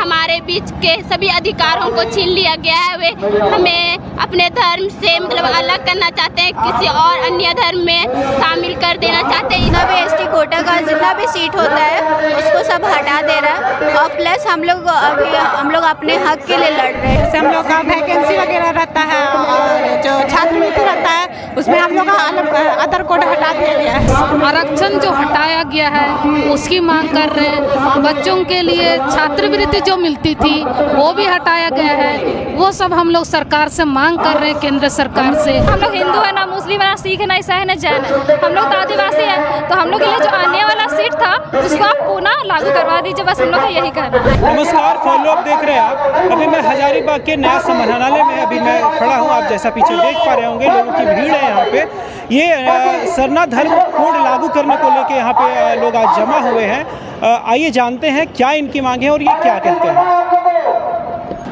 हमारे बीच के सभी अधिकारों को छीन लिया गया है। वे हमें अपने धर्म से मतलब अलग करना चाहते हैं, किसी और अन्य धर्म में शामिल कर देना चाहते हैं। जितना भी एसटी कोटा का जितना भी सीट होता है उसको सब हटा दे रहा है, और प्लस हम लोग अपने हक के लिए लड़ रहे हैं। जैसे हम लोग का वैकेंसी वगैरह रहता है और जो छात्रवृत्ति रहता है उसमें हम लोग का अदर कोड हटा दिया गया है। आरक्षण जो हटाया गया है उसकी मांग कर रहे हैं। बच्चों के लिए छात्रवृत्ति जो मिलती थी वो भी हटाया गया है। वो सब हम लोग सरकार से मांग कर रहे हैं, केंद्र सरकार से। हम लोग हिंदू है, ना मुस्लिम है, ना सिख है, ना ईसाई है, ना जैन है। हम लोग तो आदिवासी है, तो हम लोग के लिए जो आने वाला सीट था उसको आप पुनः लागू करवा दीजिए, बस हम लोग का यही कहना है। नमस्कार, फॉलो अप देख रहे हैं आप। अभी मैं हजारीबाग के नया समाहरणालय में अभी मैं खड़ा हूँ। आप जैसा पीछे देख पा रहे होंगे, लोगों की भीड़ है यहाँ पे। ये सरना धर्म कोड लागू करने को लेके यहाँ पे लोग आज जमा हुए हैं। आइए जानते हैं क्या इनकी मांग है और ये क्या कहते हैं।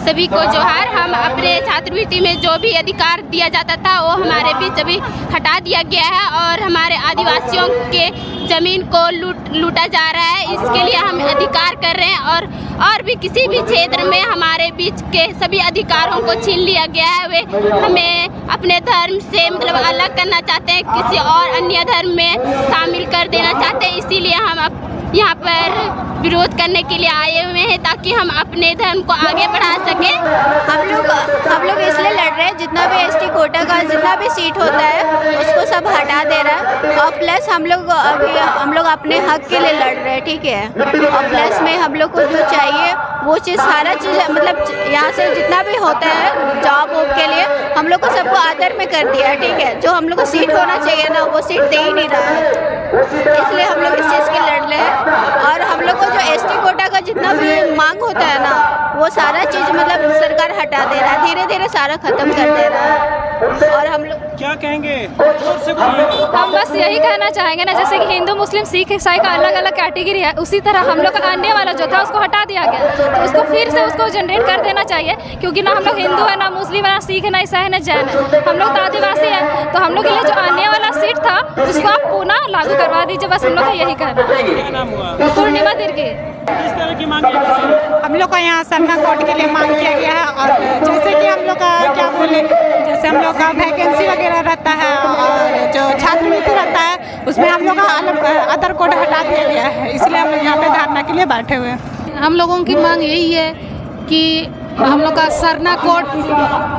सभी को जोहार। हम अपने छात्रवृत्ति में जो भी अधिकार दिया जाता था वो हमारे बीच अभी हटा दिया गया है, और हमारे आदिवासियों के ज़मीन को लूटा जा रहा है। इसके लिए हम अधिकार कर रहे हैं, और भी किसी भी क्षेत्र में हमारे बीच के सभी अधिकारों को छीन लिया गया है। वे हमें अपने धर्म से मतलब अलग करना चाहते हैं, किसी और अन्य धर्म में शामिल कर देना चाहते हैं। इसीलिए हम यहाँ पर विरोध करने के लिए आए हुए हैं, ताकि हम अपने धर्म को आगे बढ़ा सकें। हम लोग इसलिए लड़ रहे हैं, जितना भी एसटी कोटा का जितना भी सीट होता है उसको सब हटा दे रहा है, और प्लस हम लोग अपने हक के लिए लड़ रहे हैं, ठीक है। और प्लस में हम लोग को जो चाहिए वो चीज़ सारा चीज़ मतलब यहाँ से जितना भी होता है जॉब के लिए हम लोग को सबको आदर में कर दिया है, ठीक है। जो हम लोग को सीट होना चाहिए ना वो सीट दे ही नहीं रहा है, इसलिए हम लोग इस चीज़ के लड़ रहे हैं। और हम लोग को जो एसटी कोटा का जितना भी मांग होता है ना वो सारा चीज़ मतलब सरकार हटा दे रहा है, धीरे धीरे सारा खत्म कर दे रहा है। और हम लोग क्या कहेंगे, जोर से बोलिए। हम बस यही कहना चाहेंगे ना, जैसे कि हिंदू मुस्लिम सिख ईसाई का अलग अलग कैटेगरी है, उसी तरह हम लोग का आने वाला जो था उसको हटा दिया गया, तो उसको फिर से उसको जनरेट कर देना चाहिए। क्योंकि ना हम लोग हिंदू है, ना मुस्लिम है, ना सिख है, ना ईसाई है, ना जैन है। हम लोग तो आदिवासी है, तो हम लोग के लिए जो आने वाला सीट था उसको आप पुनः लागू करवा दीजिए, बस हम लोग का यही कहना है। क्या नाम हुआ? पूर्णिमा तिर्की। किस तरह की मांग है? हम लोग का यहाँ सरना कोड के लिए मांग किया गया है, और जैसे कि हम लोग का क्या बोले, जैसे हम लोग का वैकेंसी वगैरह रहता है और जो छात्रवृत्ति रहता है उसमें हम लोग का अदर कोड हटा दिया गया है। इसलिए हम लोग यहाँ पे धरना के लिए बैठे हुए हैं। हम लोगों की मांग यही है कि हम लोग का सरना कोड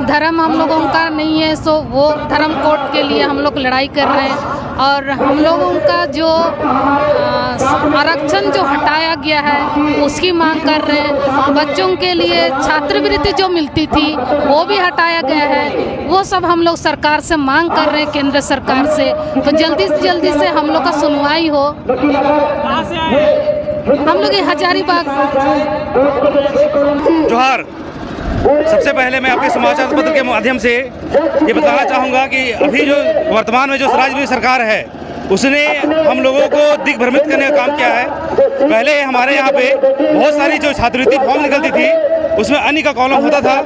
धर्म हम लोगों का नहीं है, सो वो धर्म कोड के लिए हम लोग लड़ाई कर रहे हैं। और हम लोगों का जो आरक्षण जो हटाया गया है उसकी मांग कर रहे हैं। बच्चों के लिए छात्रवृत्ति जो मिलती थी वो भी हटाया गया है। वो सब हम लोग सरकार से मांग कर रहे हैं, केंद्र सरकार से। तो जल्दी से हम लोग का सुनवाई हो। कहाँ से आए? हम लोग हजारीबाग। जोहार। सबसे पहले मैं आपके समाचार पत्र के माध्यम से ये बताना चाहूँगा कि अभी जो वर्तमान में जो राज्य सरकार है उसने हम लोगों को दिग्भ्रमित करने का काम किया है। पहले हमारे यहाँ पे बहुत सारी जो छात्रवृत्ति फॉर्म निकलती थी उसमें अन्य का कॉलम होता था,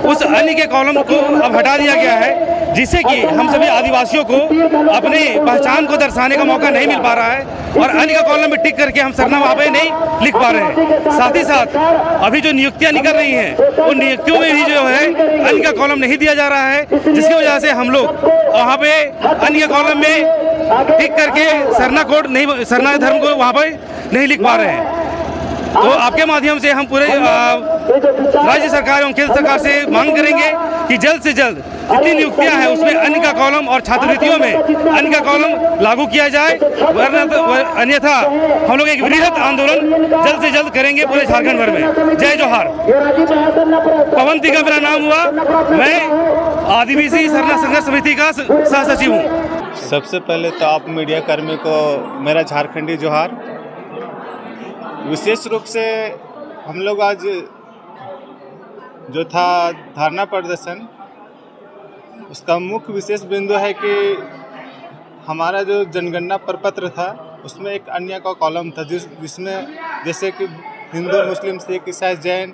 उस अन्य के कॉलम को अब हटा दिया गया है, जिससे कि हम सभी आदिवासियों को अपनी पहचान को दर्शाने का मौका नहीं मिल पा रहा है, और अन्य का कॉलम में टिक करके हम सरना वहाँ पे नहीं लिख पा रहे हैं। साथ ही साथ अभी जो नियुक्तियाँ निकल रही हैं उन नियुक्तियों में भी जो है अन्य का कॉलम नहीं दिया जा रहा है, जिसकी वजह से हम लोग वहाँ पे अन्य कॉलम में टिक करके सरना धर्म को वहाँ पर नहीं लिख पा रहे हैं। तो आपके माध्यम से हम पूरे राज्य सरकार एवं केंद्र सरकार से मांग करेंगे कि जल्द से जल्द जितनी नियुक्तियां हैं उसमें अन्य का कॉलम और छात्रवृत्तियों में अन्य का कॉलम लागू किया जाए, अन्यथा हम लोग एक वृहद आंदोलन जल्द से जल्द करेंगे पूरे झारखंड भर में। जय जोहार। पवन तिगा मेरा नाम हुआ, मैं आदिवासी सरना संघर्ष समिति का सह सचिव हूँ। सबसे पहले तो आप मीडिया कर्मी को मेरा झारखंडी जोहार। विशेष रूप से हम लोग आज जो था धरना प्रदर्शन, उसका मुख्य विशेष बिंदु है कि हमारा जो जनगणना प्रपत्र था उसमें एक अन्य का कॉलम था जिसमें जैसे कि हिंदू मुस्लिम सिख ईसाई जैन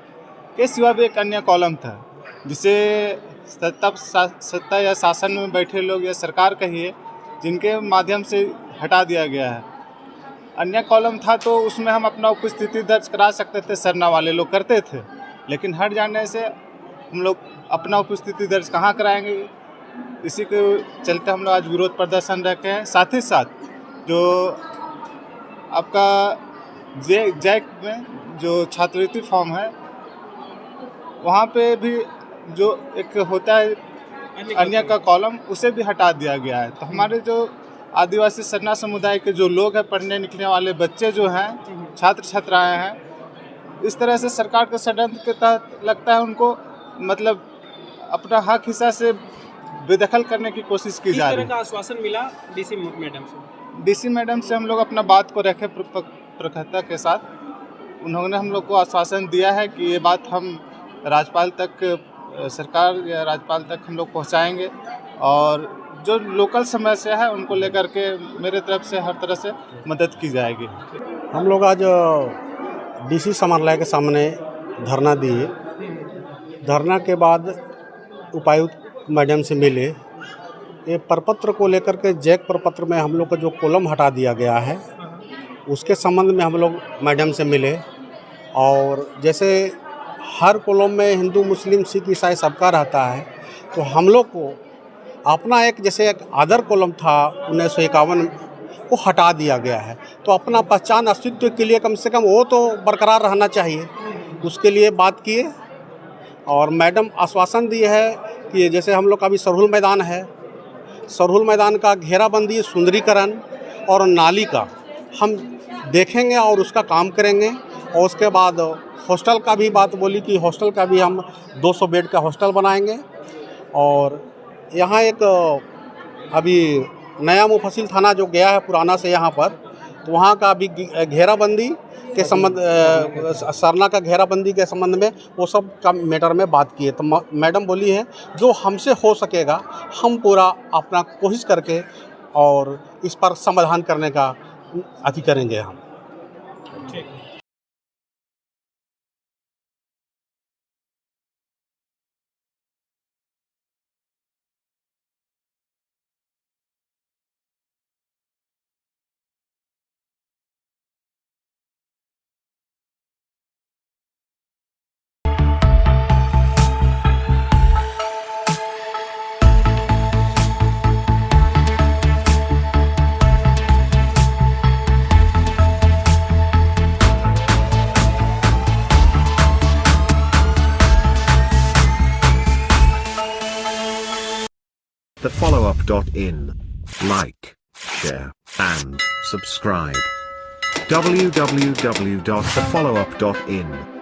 के सिवा भी एक अन्य कॉलम था, जिसे सत्ता या शासन में बैठे लोग या सरकार कहिए जिनके माध्यम से हटा दिया गया है। अन्य कॉलम था तो उसमें हम अपना उपस्थिति दर्ज करा सकते थे, सरना वाले लोग करते थे, लेकिन हट जाने से हम लोग अपना उपस्थिति दर्ज कहाँ कराएंगे। इसी के चलते हम लोग आज विरोध प्रदर्शन रखे हैं। साथ ही साथ जो आपका जैक में जो छात्रवृत्ति फॉर्म है वहाँ पे भी जो एक होता है अन्य का कॉलम, उसे भी हटा दिया गया है। तो हमारे जो आदिवासी सरना समुदाय के जो लोग हैं, पढ़ने निकलने वाले बच्चे जो हैं, छात्र छात्राएं हैं, इस तरह से सरकार के षड्यंत्र के तहत लगता है उनको मतलब अपना हक हिस्सा से बेदखल करने की कोशिश की जा रही है। किस तरह का आश्वासन मिला डीसी मैडम से? डीसी मैडम से हम लोग अपना बात को रखे प्रखरता के साथ। उन्होंने हम लोग को आश्वासन दिया है कि ये बात हम राज्यपाल तक, सरकार या राज्यपाल तक हम लोग पहुंचाएंगे और जो लोकल समस्या है उनको लेकर के मेरे तरफ से हर तरह से मदद की जाएगी। हम लोग आज डीसी समाहरणालय के सामने धरना दिए। धरना के बाद उपायुक्त मैडम से मिले। ये प्रपत्र को लेकर के जैक प्रपत्र में हम लोग का जो कॉलम हटा दिया गया है उसके संबंध में हम लोग मैडम से मिले। और जैसे हर कॉलम में हिंदू मुस्लिम सिख ईसाई सबका रहता है, तो हम लोग को अपना एक जैसे एक अदर कॉलम था 1951 को हटा दिया गया है, तो अपना पहचान अस्तित्व के लिए कम से कम वो तो बरकरार रहना चाहिए। उसके लिए बात किए और मैडम आश्वासन दी है कि जैसे हम लोग का अभी सरहुल मैदान है, सरहुल मैदान का घेराबंदी, सुंदरीकरण और नाली का हम देखेंगे और उसका काम करेंगे। और उसके बाद हॉस्टल का भी बात बोली कि हॉस्टल का भी हम 200 बेड का हॉस्टल बनाएंगे। और यहाँ एक अभी नया मुफस्सिल थाना जो गया है पुराना से यहाँ पर, तो वहाँ का अभी घेराबंदी के संबंध, सरना का घेराबंदी के संबंध में वो सब का मैटर में बात की है। तो मैडम बोली है जो हमसे हो सकेगा हम पूरा अपना कोशिश करके और इस पर समाधान करने का अति करेंगे हम। thefollowup.in. Like, share, and subscribe. www.thefollowup.in